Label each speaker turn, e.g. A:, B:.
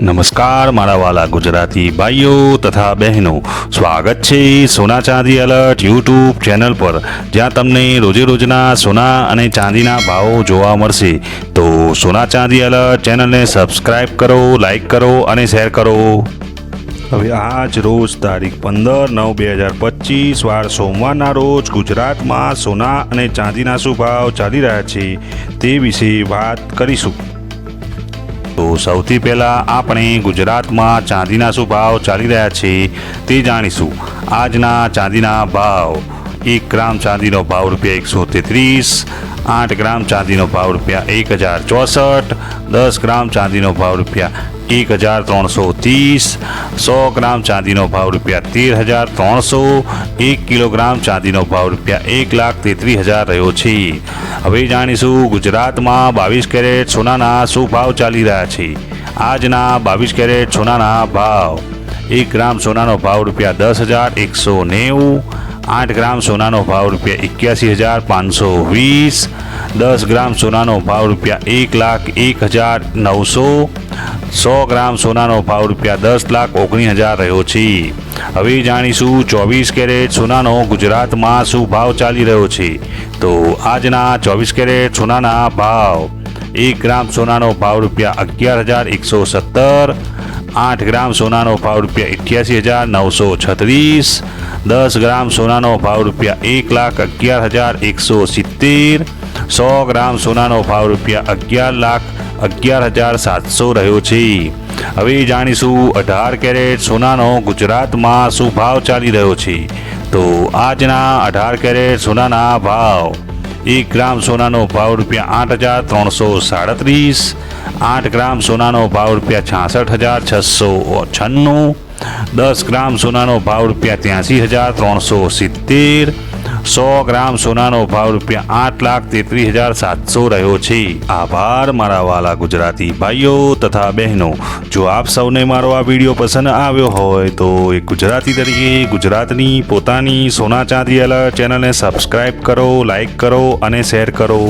A: નમસ્કાર મારા વાલા ગુજરાતી ભાઈઓ તથા બહેનો, સ્વાગત છે સોના ચાંદી એલર્ટ યુટ્યુબ ચેનલ પર, જ્યાં તમને રોજે રોજના સોના અને ચાંદીના ભાવો જોવા મળશે. તો સોના ચાંદી એલર્ટ ચેનલને સબસ્ક્રાઈબ કરો, લાઈક કરો અને શેર કરો. હવે આજ રોજ તારીખ 15/9/2025 વાર સોમવારના રોજ ગુજરાતમાં સોના અને ચાંદીના શું ભાવ ચાલી રહ્યા છે તે વિશે વાત કરીશું. તો સૌથી પહેલાં આપણે ગુજરાતમાં ચાંદીના શું ભાવ ચાલી રહ્યા છે તે જાણીશું. આજના ચાંદીના ભાવ: 1 ગ્રામ ચાંદીનો ભાવ ₹133, 8 ગ્રામ ચાંદીનો ભાવ ₹1064, 10 ગ્રામ ચાંદીનો ભાવ ₹1330, 100 ગ્રામ ચાંદીનો ભાવ ₹13,300, 1 કિલોગ્રામ ચાંદીનો ભાવ ₹1,33,000 રહ્યો છે. હવે જાણીશું ગુજરાતમાં 22 કેરેટ સોનાના શું ભાવ ચાલી રહ્યા છે. આજના 22 કેરેટ સોનાના ભાવ: 1 ગ્રામ સોનાનો ભાવ ₹10,190, 8 ગ્રામ સોનાનો ભાવ ₹81,520, 10 ગ્રામ સોનાનો ભાવ ₹1,01,900, 100 ગ્રામ સોનાનો ભાવ ₹10,19,000 રહ્યો છે. હવે જાણીશું 24 કેરેટ સોનાનો ગુજરાતમાં શું ભાવ ચાલી રહ્યો છે. તો આજના 24 કેરેટ સોનાના ભાવ: 1 ગ્રામ સોનાનો ભાવ ₹11,117, 8 ગ્રામ સોનાનો ભાવ ₹88,936, 10 ગ્રામ સોનાનો ભાવ ₹1,11,170, 100 ગ્રામ સોનાનો ભાવ ₹11,11,700 રહ્યો છે. હવે જાણીશું 18 કેરેટ સોનાનો ગુજરાતમાં શું ભાવ ચાલી રહ્યો છે. તો આજના 18 કેરેટ સોનાના ભાવ: 1 ગ્રામ સોનાનો ભાવ ₹8,337, 8 ગ્રામ સોનાનો ભાવ ₹66,696, 10 ગ્રામ સોનાનો ભાવ ₹83,370, 100 ગ્રામ સોનાનો ભાવ ₹8,33,700 રહ્યો છે. આભાર મારા વાલા ગુજરાતી ભાઈઓ તથા બહેનો. જો આપ સૌને મારો આ વિડીયો પસંદ આવ્યો હોય તો એક ગુજરાતી તરીકે ગુજરાતની પોતાની સોના ચાંદી એલર્ટ ચેનલને સબસ્ક્રાઈબ કરો, લાઈક કરો અને શેર કરો.